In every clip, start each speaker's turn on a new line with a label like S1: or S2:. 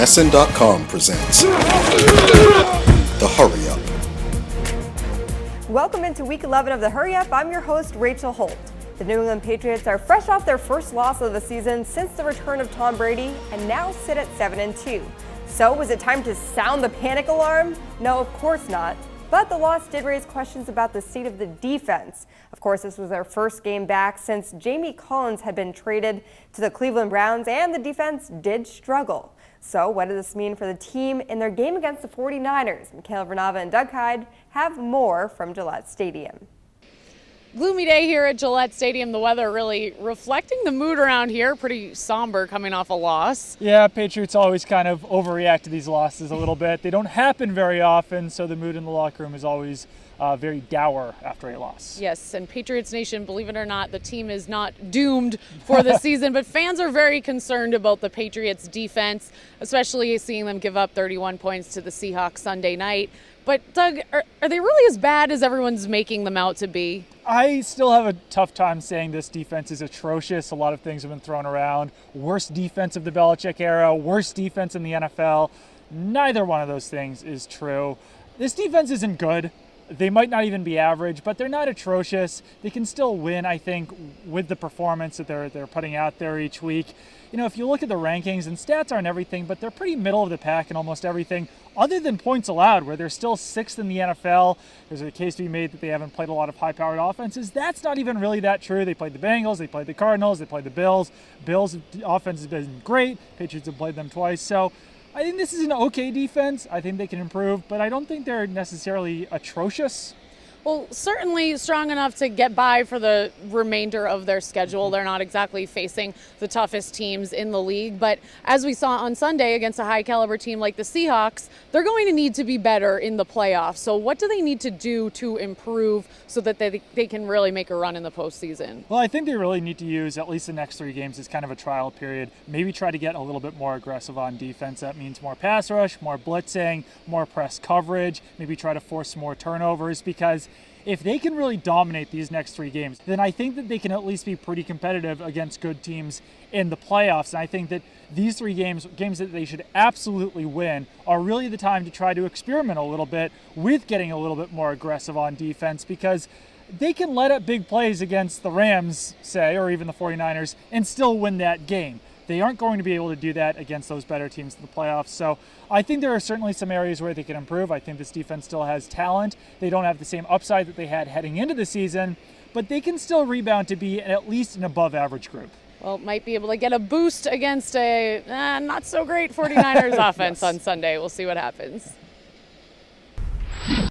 S1: NESN.com presents The Hurry Up.
S2: Welcome into Week 11 of The Hurry Up. I'm your host, Rachel Holt. The New England Patriots are fresh off their first loss of the season since the return of Tom Brady and now sit at 7-2. So was it time to sound the panic alarm? No, of course not. But the loss did raise questions about the state of the defense. Of course, this was their first game back since Jamie Collins had been traded to the Cleveland Browns, and the defense did struggle. So what does this mean for the team in their game against the 49ers? Mikhail Vernava and Doug Hyde have more from Gillette Stadium.
S3: Gloomy day here at Gillette Stadium. The weather really reflecting the mood around here. Pretty somber coming off a loss.
S4: Yeah, Patriots always kind of overreact to these losses a little bit. They don't happen very often, so the mood in the locker room is always very dour after a loss.
S3: Yes, and Patriots Nation, believe it or not, the team is not doomed for the season, but fans are very concerned about the Patriots defense, especially seeing them give up 31 points to the Seahawks Sunday night. But Doug, are they really as bad as everyone's making them out to be?
S4: I still have a tough time saying this defense is atrocious. A lot of things have been thrown around. Worst defense of the Belichick era, worst defense in the NFL. Neither one of those things is true. This defense isn't good. They might not even be average, but they're not atrocious. They can still win, I think, with the performance that they're putting out there each week. You know, if you look at the rankings, and stats aren't everything, but they're pretty middle of the pack in almost everything, other than points allowed, where they're still sixth in the NFL. There's a case to be made that they haven't played a lot of high-powered offenses. That's not even really that true. They played the Bengals, they played the Cardinals, they played the Bills. Bills' offense has been great. Patriots have played them twice. So I think this is an okay defense. I think they can improve, but I don't think they're necessarily atrocious.
S3: Well, certainly strong enough to get by for the remainder of their schedule. They're not exactly facing the toughest teams in the league, but as we saw on Sunday against a high-caliber team like the Seahawks, they're going to need to be better in the playoffs. So what do they need to do to improve so that they can really make a run in the postseason?
S4: Well, I think they really need to use at least the next 3 games as kind of a trial period. Maybe try to get a little bit more aggressive on defense. That means more pass rush, more blitzing, more press coverage, maybe try to force more turnovers, because if they can really dominate these next 3 games, then I think that they can at least be pretty competitive against good teams in the playoffs. And I think that these 3 games that they should absolutely win, are really the time to try to experiment a little bit with getting a little bit more aggressive on defense, because they can let up big plays against the Rams, say, or even the 49ers, and still win that game. They aren't going to be able to do that against those better teams in the playoffs. So I think there are certainly some areas where they can improve. I think this defense still has talent. They don't have the same upside that they had heading into the season, but they can still rebound to be at least an above average group.
S3: Well, might be able to get a boost against a not so great 49ers offense
S4: Yes.
S3: on Sunday. We'll see what happens.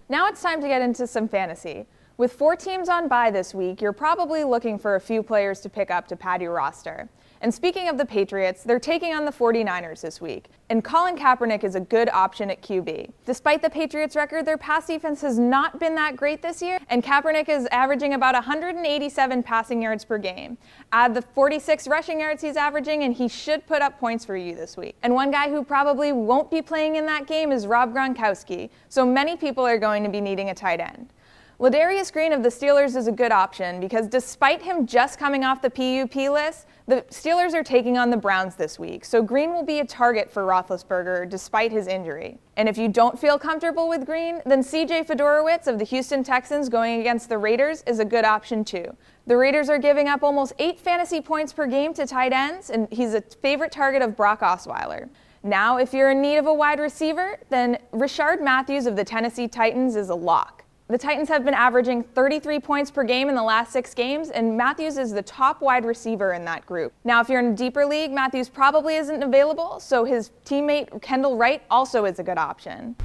S5: Now it's time to get into some fantasy. With 4 teams on bye this week, you're probably looking for a few players to pick up to pad your roster. And speaking of the Patriots, they're taking on the 49ers this week. And Colin Kaepernick is a good option at QB. Despite the Patriots' record, their pass defense has not been that great this year, and Kaepernick is averaging about 187 passing yards per game. Add the 46 rushing yards he's averaging, and he should put up points for you this week. And one guy who probably won't be playing in that game is Rob Gronkowski, so many people are going to be needing a tight end. Ladarius Green of the Steelers is a good option because despite him just coming off the PUP list, the Steelers are taking on the Browns this week, so Green will be a target for Roethlisberger despite his injury. And if you don't feel comfortable with Green, then CJ Fedorowicz of the Houston Texans going against the Raiders is a good option too. The Raiders are giving up almost 8 fantasy points per game to tight ends, and he's a favorite target of Brock Osweiler. Now, if you're in need of a wide receiver, then Rashard Matthews of the Tennessee Titans is a lock. The Titans have been averaging 33 points per game in the last 6 games, and Matthews is the top wide receiver in that group. Now, if you're in a deeper league, Matthews probably isn't available, so his teammate Kendall Wright also is a good option.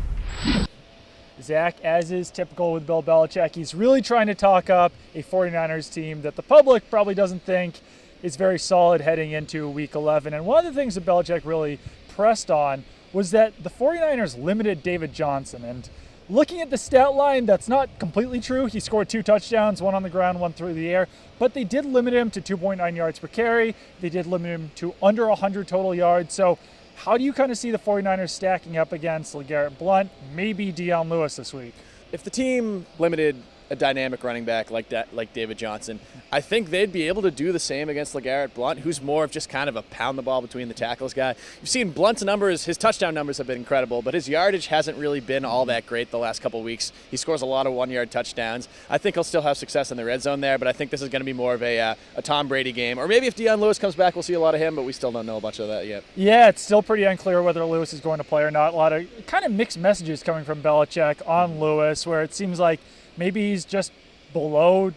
S4: Zach, as is typical with Bill Belichick, he's really trying to talk up a 49ers team that the public probably doesn't think is very solid heading into Week 11. And one of the things that Belichick really pressed on was that the 49ers limited David Johnson. And looking at the stat line, that's not completely true. He scored 2 touchdowns, 1 on the ground, 1 through the air. But they did limit him to 2.9 yards per carry. They did limit him to under 100 total yards. So how do you kind of see the 49ers stacking up against LeGarrette Blount, maybe Deion Lewis this week?
S6: If the team limited a dynamic running back like David Johnson. I think they'd be able to do the same against LeGarrette Blount, who's more of just kind of a pound the ball between the tackles guy. You've seen Blount's numbers, his touchdown numbers have been incredible, but his yardage hasn't really been all that great the last couple of weeks. He scores a lot of 1-yard touchdowns. I think he'll still have success in the red zone there, but I think this is going to be more of a Tom Brady game. Or maybe if Deion Lewis comes back, we'll see a lot of him, but we still don't know much of that yet.
S4: Yeah, it's still pretty unclear whether Lewis is going to play or not. A lot of kind of mixed messages coming from Belichick on Lewis, where it seems like maybe he's just below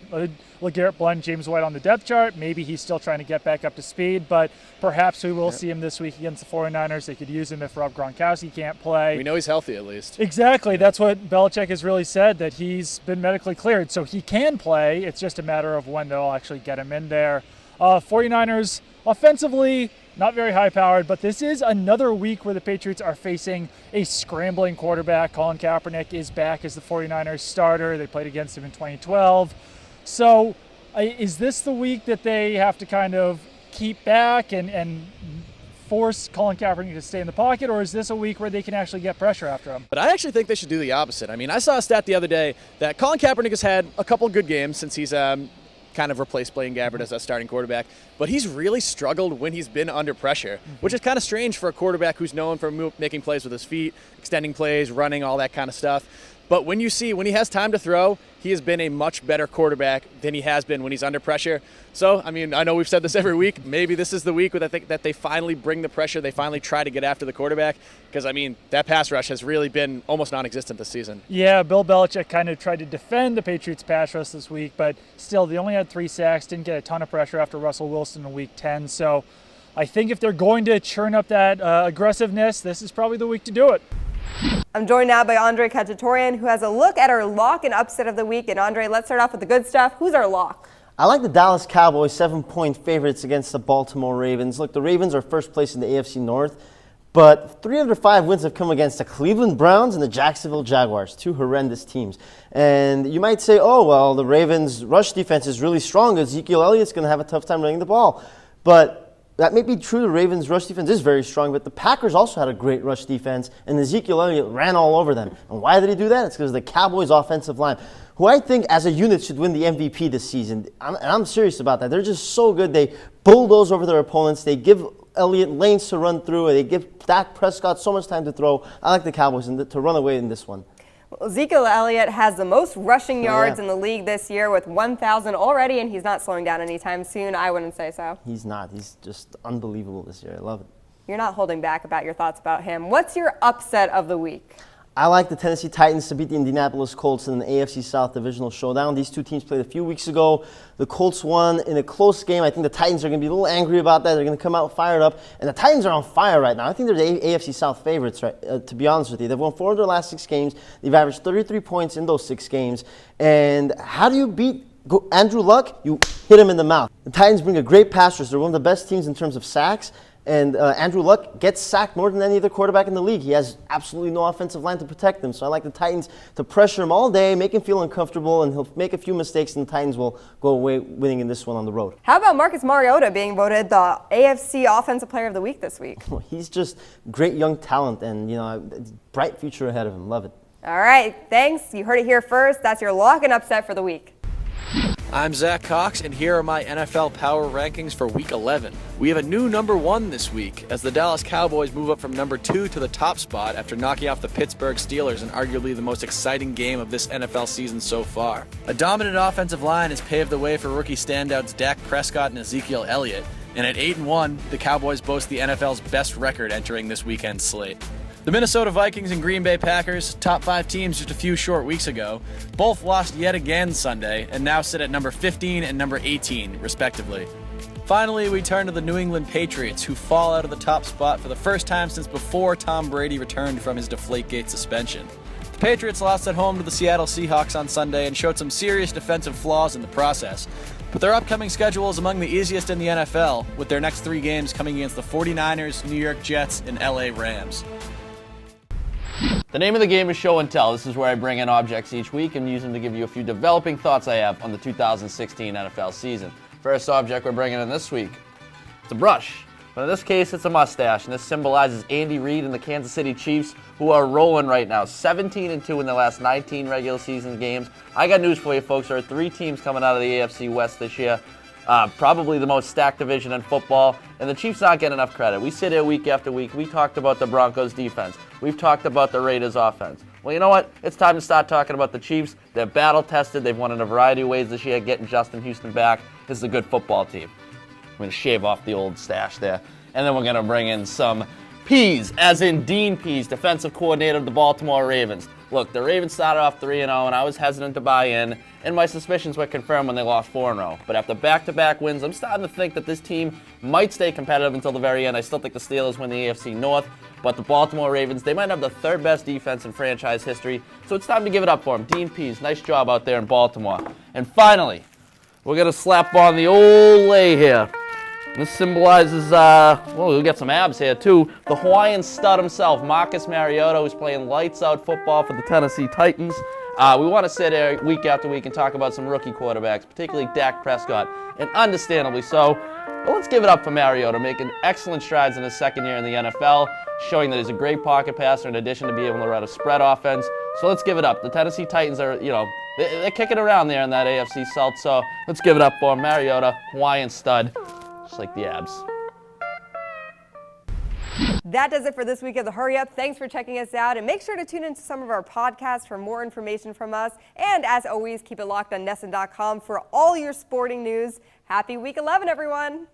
S4: LeGarrette Blount, James White on the depth chart. Maybe he's still trying to get back up to speed, but perhaps we will see him this week against the 49ers. They could use him if Rob Gronkowski can't play.
S6: We know he's healthy at least.
S4: Exactly. That's what Belichick has really said, that he's been medically cleared, so he can play. It's just a matter of when they'll actually get him in there. 49ers offensively, not very high-powered, but this is another week where the Patriots are facing a scrambling quarterback. Colin Kaepernick is back as the 49ers starter. They played against him in 2012. So is this the week that they have to kind of keep back and force Colin Kaepernick to stay in the pocket, or is this a week where they can actually get pressure after him?
S6: But I actually think they should do the opposite. I mean, I saw a stat the other day that Colin Kaepernick has had a couple good games since he's kind of replaced Blaine Gabbert as a starting quarterback, but he's really struggled when he's been under pressure, which is kind of strange for a quarterback who's known for making plays with his feet, extending plays, running, all that kind of stuff. But when he has time to throw, he has been a much better quarterback than he has been when he's under pressure. So, I mean, I know we've said this every week. Maybe this is the week I think that they finally bring the pressure. They finally try to get after the quarterback because, I mean, that pass rush has really been almost non-existent this season.
S4: Yeah, Bill Belichick kind of tried to defend the Patriots' pass rush this week, but still, they only had 3 sacks, didn't get a ton of pressure after Russell Wilson in Week 10. So I think if they're going to churn up that aggressiveness, this is probably the week to do it.
S2: I'm joined now by Andre Khatchaturian, who has a look at our lock and upset of the week. And Andre, let's start off with the good stuff. Who's our lock?
S7: I like the Dallas Cowboys 7-point favorites against the Baltimore Ravens. Look, the Ravens are first place in the AFC North, but 3 of their 5 wins have come against the Cleveland Browns and the Jacksonville Jaguars, 2 horrendous teams. And you might say, oh, well, the Ravens' rush defense is really strong. Ezekiel Elliott's going to have a tough time running the ball. But that may be true. The Ravens' rush defense is very strong, but the Packers also had a great rush defense, and Ezekiel Elliott ran all over them. And why did he do that? It's because of the Cowboys' offensive line, who I think as a unit should win the MVP this season. I'm serious about that. They're just so good. They bulldoze over their opponents. They give Elliott lanes to run through. They give Dak Prescott so much time to throw. I like the Cowboys to run away in this one.
S2: Well, Ezekiel Elliott has the most rushing yards in the league this year with 1,000 already, and he's not slowing down anytime soon. I wouldn't say so.
S7: He's not. He's just unbelievable this year. I love it.
S2: You're not holding back about your thoughts about him. What's your upset of the week?
S7: I like the Tennessee Titans to beat the Indianapolis Colts in the AFC South Divisional Showdown. These 2 teams played a few weeks ago. The Colts won in a close game. I think the Titans are going to be a little angry about that. They're going to come out fired up. And the Titans are on fire right now. I think they're the AFC South favorites, right? To be honest with you. They've won 4 of their last 6 games. They've averaged 33 points in those 6 games. And how do you beat Andrew Luck? You hit him in the mouth. The Titans bring a great pass rush. They're one of the best teams in terms of sacks. And Andrew Luck gets sacked more than any other quarterback in the league. He has absolutely no offensive line to protect him. So I like the Titans to pressure him all day, make him feel uncomfortable, and he'll make a few mistakes, and the Titans will go away winning in this one on the road.
S2: How about Marcus Mariota being voted the AFC Offensive Player of the Week this week?
S7: He's just great young talent, and bright future ahead of him. Love it.
S2: All right, thanks. You heard it here first. That's your lock and upset for the week.
S6: I'm Zach Cox, and here are my NFL Power Rankings for Week 11. We have a new number 1 this week, as the Dallas Cowboys move up from number 2 to the top spot after knocking off the Pittsburgh Steelers in arguably the most exciting game of this NFL season so far. A dominant offensive line has paved the way for rookie standouts Dak Prescott and Ezekiel Elliott, and at 8-1, the Cowboys boast the NFL's best record entering this weekend's slate. The Minnesota Vikings and Green Bay Packers, top 5 teams just a few short weeks ago, both lost yet again Sunday and now sit at number 15 and number 18, respectively. Finally, we turn to the New England Patriots, who fall out of the top spot for the first time since before Tom Brady returned from his Deflategate suspension. The Patriots lost at home to the Seattle Seahawks on Sunday and showed some serious defensive flaws in the process. But their upcoming schedule is among the easiest in the NFL, with their next 3 games coming against the 49ers, New York Jets, and LA Rams.
S8: The name of the game is Show and Tell. This is where I bring in objects each week and use them to give you a few developing thoughts I have on the 2016 NFL season. First object we're bringing in this week, it's a brush. But in this case, it's a mustache, and this symbolizes Andy Reid and the Kansas City Chiefs, who are rolling right now, 17-2 in their last 19 regular season games. I got news for you, folks. There are 3 teams coming out of the AFC West this year. Probably the most stacked division in football, and the Chiefs not getting enough credit. We sit here week after week. We talked about the Broncos defense. We've talked about the Raiders offense. Well, you know what? It's time to start talking about the Chiefs. They're battle-tested. They've won in a variety of ways this year. Getting Justin Houston back. This is a good football team. I'm going to shave off the old stash there. And then we're going to bring in some Pease, as in Dean Pease, defensive coordinator of the Baltimore Ravens. Look, the Ravens started off 3-0, and I was hesitant to buy in, and my suspicions were confirmed when they lost 4-0. But after back-to-back wins, I'm starting to think that this team might stay competitive until the very end. I still think the Steelers win the AFC North, but the Baltimore Ravens, they might have the 3rd best defense in franchise history, so it's time to give it up for them. Dean Pease, nice job out there in Baltimore. And finally, we're going to slap on the old lay here. This symbolizes, well, we'll get some abs here too. The Hawaiian stud himself, Marcus Mariota, who's playing lights out football for the Tennessee Titans. We want to sit here week after week and talk about some rookie quarterbacks, particularly Dak Prescott, and understandably so. But let's give it up for Mariota, making excellent strides in his 2nd year in the NFL, showing that he's a great pocket passer in addition to being able to run a spread offense. So let's give it up. The Tennessee Titans are, they're kicking around there in that AFC South, so let's give it up for Mariota, Hawaiian stud. Just like the abs.
S2: That does it for this week of the Hurry Up. Thanks for checking us out, and make sure to tune into some of our podcasts for more information from us. And as always, keep it locked on NESN.com for all your sporting news. Happy Week 11, everyone.